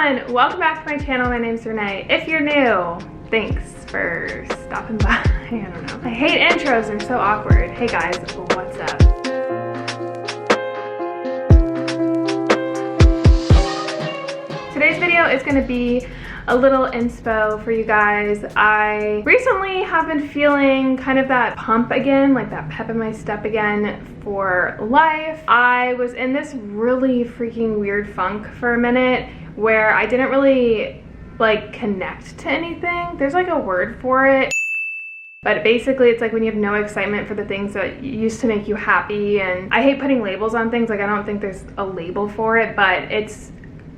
everyone, welcome back to my channel. My name's Renee. If you're new, thanks for stopping by. I don't know. I hate intros, they're so awkward. Hey guys, what's up? Today's video is going to be a little inspo for you guys. I recently have been feeling kind of that pump again, like that pep in my step again for life. I was in this really freaking weird funk for a minute where I didn't really like connect to anything. There's like a word for it. But basically it's like when you have no excitement for the things that used to make you happy. And I hate putting labels on things. Like I don't think there's a label for it, but it's,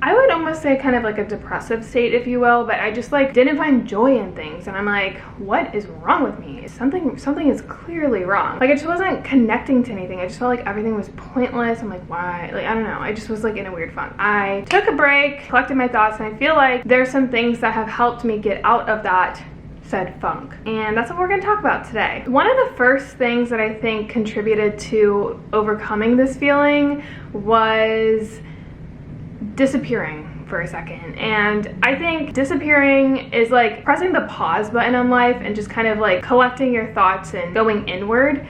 I would almost say kind of like a depressive state, if you will, but I just like didn't find joy in things. And I'm like, what is wrong with me? Something is clearly wrong. Like I just wasn't connecting to anything. I just felt like everything was pointless. I'm like, why? Like, I don't know. I just was like in a weird funk. I took a break, collected my thoughts, and I feel like there's some things that have helped me get out of that said funk. And that's what we're gonna talk about today. One of the first things that I think contributed to overcoming this feeling was disappearing for a second. And I think disappearing is like pressing the pause button on life and just kind of like collecting your thoughts and going inward.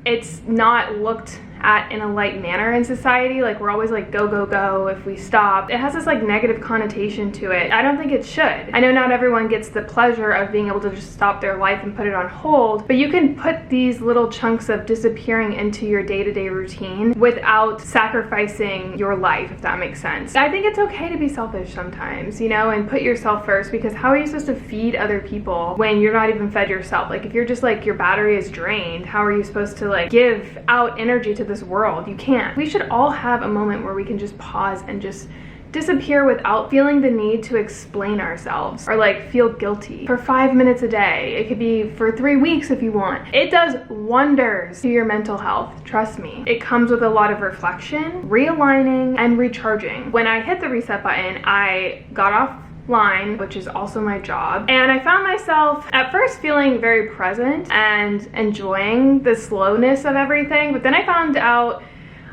It's not looked at in a light manner in society. Like we're always like go, go, go if we stop. It has this like negative connotation to it. I don't think it should. I know not everyone gets the pleasure of being able to just stop their life and put it on hold, but you can put these little chunks of disappearing into your day-to-day routine without sacrificing your life, if that makes sense. I think it's okay to be selfish sometimes, you know, and put yourself first, because how are you supposed to feed other people when you're not even fed yourself? Like if you're just like your battery is drained, how are you supposed to like give out energy to this world? You can't. We should all have a moment where we can just pause and just disappear without feeling the need to explain ourselves or like feel guilty for 5 minutes a day. It could be for 3 weeks if you want. It does wonders to your mental health. Trust me. It comes with a lot of reflection, realigning, and recharging. When I hit the reset button, I got off line, which is also my job, and I found myself at first feeling very present and enjoying the slowness of everything, but then I found out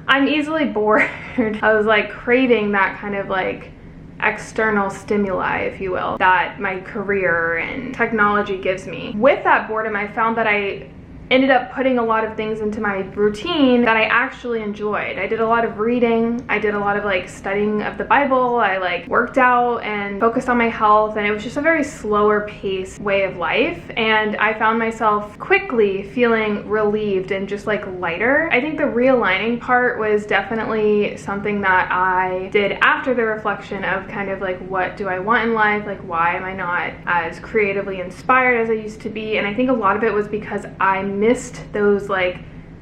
I'm easily bored. I was like craving that kind of like external stimuli, if you will, that my career and technology gives me. With that boredom, I found that I ended up putting a lot of things into my routine that I actually enjoyed. I did a lot of reading. I did a lot of like studying of the Bible. I like worked out and focused on my health, and it was just a very slower paced way of life. And I found myself quickly feeling relieved and just like lighter. I think the realigning part was definitely something that I did after the reflection of kind of like, what do I want in life? Like, why am I not as creatively inspired as I used to be? And I think a lot of it was because I missed those like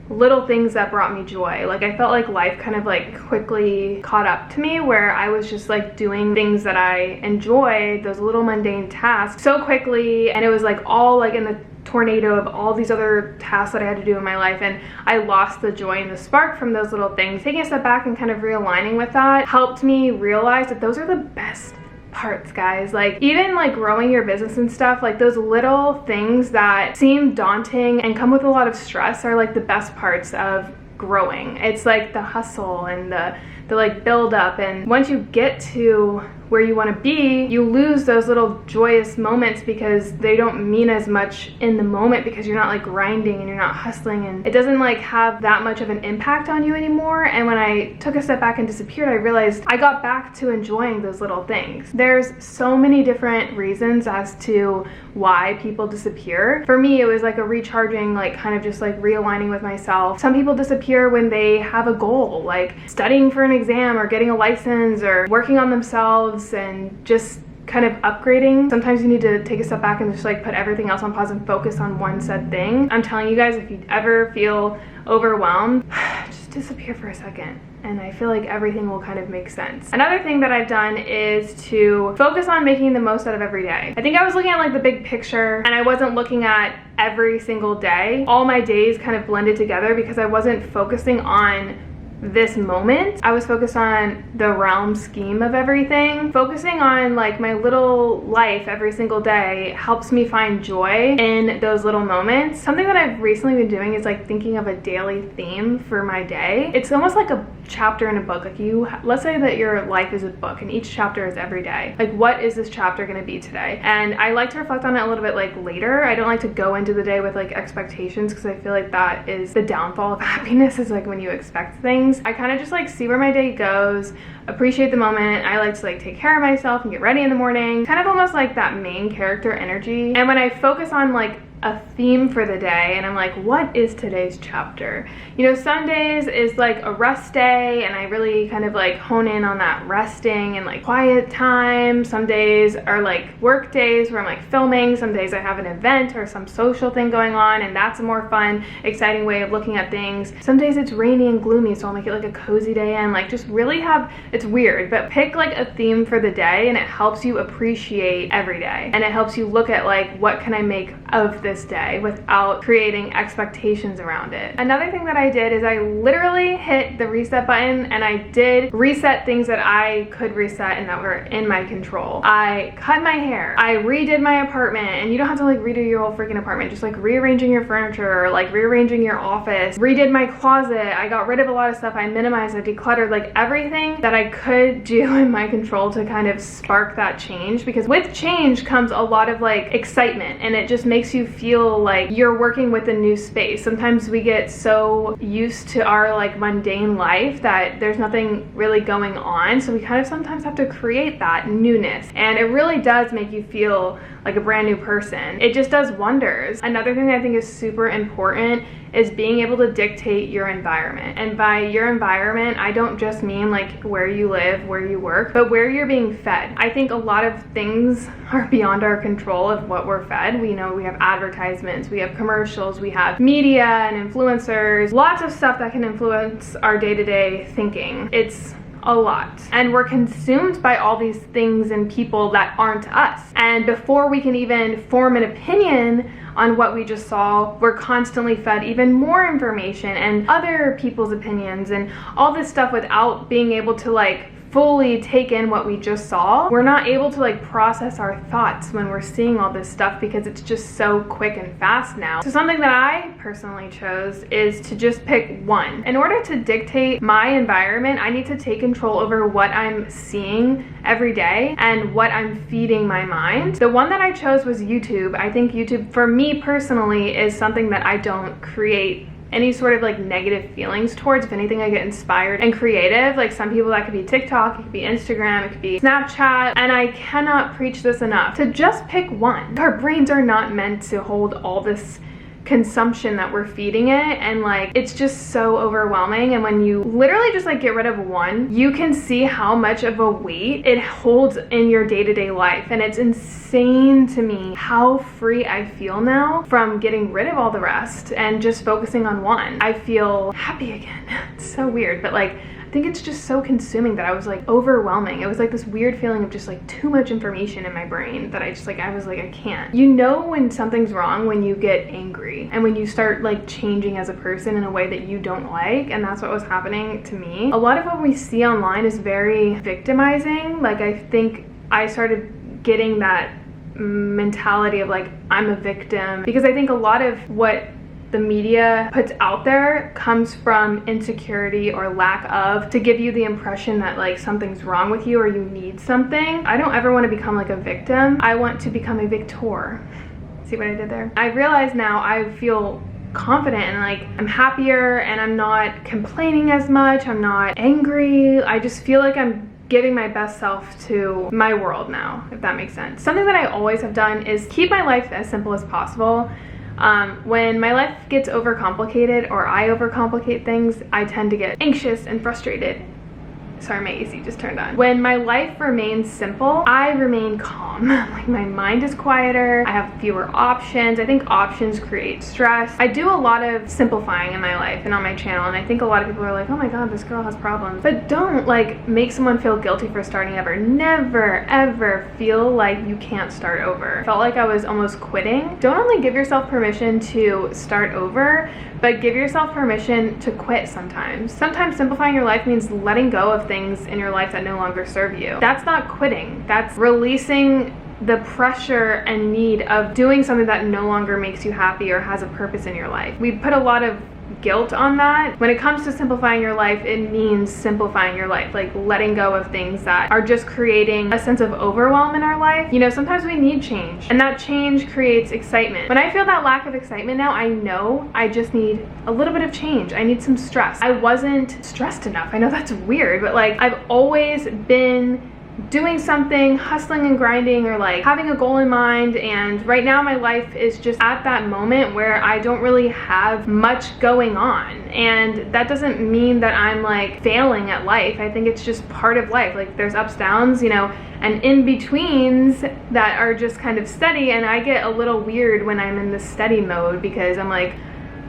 little things that brought me joy. Like I felt like life kind of like quickly caught up to me, where I was just like doing things that I enjoyed, those little mundane tasks, so quickly, and it was like all like in the tornado of all these other tasks that I had to do in my life, and I lost the joy and the spark from those little things. Taking a step back and kind of realigning with that helped me realize that those are the best parts, guys. Like even like growing your business and stuff, like those little things that seem daunting and come with a lot of stress are like the best parts of growing. It's like the hustle and the like build up, and once you get to where you want to be, you lose those little joyous moments because they don't mean as much in the moment, because you're not like grinding and you're not hustling, and it doesn't like have that much of an impact on you anymore. And when I took a step back and disappeared, I realized I got back to enjoying those little things. There's so many different reasons as to why people disappear. For me, it was like a recharging, like kind of just like realigning with myself. Some people disappear when they have a goal, like studying for an exam or getting a license or working on themselves and just kind of upgrading. Sometimes you need to take a step back and just like put everything else on pause and focus on one said thing. I'm telling you guys, if you ever feel overwhelmed, just disappear for a second, and I feel like everything will kind of make sense. Another thing that I've done is to focus on making the most out of every day. I think I was looking at like the big picture, and I wasn't looking at every single day. All my days kind of blended together because I wasn't focusing on this moment. I was focused on the realm scheme of everything. Focusing on like my little life every single day helps me find joy in those little moments. Something that I've recently been doing is like thinking of a daily theme for my day. It's almost like a chapter in a book, like let's say that your life is a book and each chapter is every day. Like, what is this chapter going to be today? And I like to reflect on it a little bit like later. I don't like to go into the day with like expectations, because I feel like that is the downfall of happiness, is like when you expect things. I kind of just like see where my day goes, appreciate the moment. I like to like take care of myself and get ready in the morning, kind of almost like that main character energy. And when I focus on like a theme for the day and I'm like, what is today's chapter? You know, Sundays is like a rest day, and I really kind of like hone in on that resting and like quiet time. Some days are like work days where I'm like filming. Some days I have an event or some social thing going on, and that's a more fun, exciting way of looking at things. Some days it's rainy and gloomy, so I'll make it like a cozy day, and like just really have, it's weird, but pick like a theme for the day, and it helps you appreciate every day, and it helps you look at like, what can I make of this day without creating expectations around it. Another thing that I did is I literally hit the reset button, and I did reset things that I could reset and that were in my control. I cut my hair, I redid my apartment, and you don't have to like redo your whole freaking apartment, just like rearranging your furniture, or like rearranging your office. Redid my closet, I got rid of a lot of stuff, I minimized, I decluttered, like everything that I could do in my control to kind of spark that change, because with change comes a lot of like excitement, and it just makes you feel like you're working with a new space. Sometimes we get so used to our like mundane life that there's nothing really going on, so we kind of sometimes have to create that newness, and it really does make you feel like a brand new person. It just does wonders. Another thing that I think is super important is being able to dictate your environment. And by your environment, I don't just mean like where you live, where you work, but where you're being fed. I think a lot of things are beyond our control of what we're fed. We know we have advertisements, we have commercials, we have media and influencers, lots of stuff that can influence our day-to-day thinking. It's a lot, and we're consumed by all these things and people that aren't us, and before we can even form an opinion on what we just saw, we're constantly fed even more information and other people's opinions and all this stuff without being able to like fully take in what we just saw. We're not able to like process our thoughts when we're seeing all this stuff, because it's just so quick and fast now. So something that I personally chose is to just pick one. In order to dictate my environment, I need to take control over what I'm seeing every day and what I'm feeding my mind. The one that I chose was YouTube. I think YouTube, for me personally, is something that I don't create any sort of like negative feelings towards. If anything, I get inspired and creative. Like some people, that could be TikTok, it could be Instagram, it could be Snapchat, and I cannot preach this enough to just pick one. Our brains are not meant to hold all this consumption that we're feeding it, and like it's just so overwhelming. And when you literally just like get rid of one, you can see how much of a weight it holds in your day-to-day life. And it's insane to me how free I feel now from getting rid of all the rest and just focusing on one. I feel happy again. It's so weird, but like I think it's just so consuming that I was like overwhelming. It was like this weird feeling of just like too much information in my brain that I was like, I can't. You know when something's wrong when you get angry and when you start like changing as a person in a way that you don't like, and that's what was happening to me. A lot of what we see online is very victimizing. Like I think I started getting that mentality of like, I'm a victim, because I think a lot of what the media puts out there comes from insecurity or lack of, to give you the impression that like something's wrong with you or you need something. I don't ever want to become like a victim. I want to become a victor. See what I did there? I realize now I feel confident and like I'm happier, and I'm not complaining as much. I'm not angry. I just feel like I'm giving my best self to my world now, if that makes sense. Something that I always have done is keep my life as simple as possible. When my life gets overcomplicated or I overcomplicate things, I tend to get anxious and frustrated. Sorry, my AC just turned on. When my life remains simple, I remain calm. Like my mind is quieter, I have fewer options. I think options create stress. I do a lot of simplifying in my life and on my channel, and I think a lot of people are like, oh my god, this girl has problems. But don't like make someone feel guilty for starting over. Never ever feel like you can't start over. Felt like I was almost quitting. Don't only give yourself permission to start over, but give yourself permission to quit sometimes. Sometimes simplifying your life means letting go of things in your life that no longer serve you. That's not quitting. That's releasing the pressure and need of doing something that no longer makes you happy or has a purpose in your life. We put a lot of guilt on that. When it comes to simplifying your life, it means simplifying your life, like letting go of things that are just creating a sense of overwhelm in our life. You know, sometimes we need change, and that change creates excitement. When I feel that lack of excitement now, I know I just need a little bit of change. I need some stress. I wasn't stressed enough. I know that's weird, but like I've always been doing something, hustling and grinding, or like having a goal in mind, and right now my life is just at that moment where I don't really have much going on. And that doesn't mean that I'm like failing at life. I think it's just part of life. Like there's ups, downs, you know, and in-betweens that are just kind of steady, and I get a little weird when I'm in the steady mode because I'm like,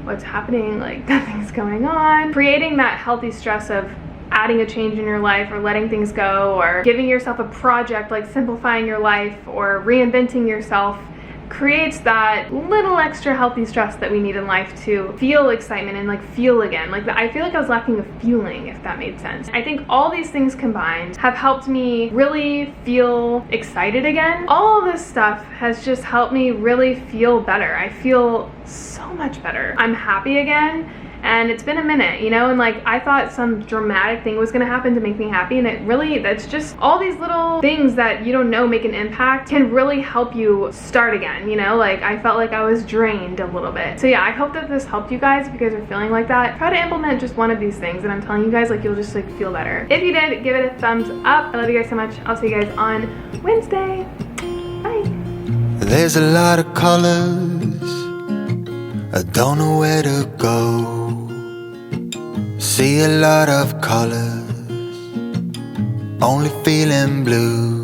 what's happening? Like nothing's going on. Creating that healthy stress of adding a change in your life, or letting things go, or giving yourself a project like simplifying your life or reinventing yourself creates that little extra healthy stress that we need in life to feel excitement and like feel again. Like I feel like I was lacking a feeling, if that made sense. I think all these things combined have helped me really feel excited again. All of this stuff has just helped me really feel better. I feel so much better. I'm happy again. And it's been a minute, you know, and like I thought some dramatic thing was gonna happen to make me happy, and that's just all these little things that you don't know make an impact can really help you start again, you know. Like I felt like I was drained a little bit. So yeah, I hope that this helped you guys. If you guys are feeling like that, try to implement just one of these things, and I'm telling you guys, like you'll just like feel better. If you did, give it a thumbs up. I love you guys so much. I'll see you guys on Wednesday. Bye. There's a lot of colors, I don't know where to go. See a lot of colors, only feeling blue.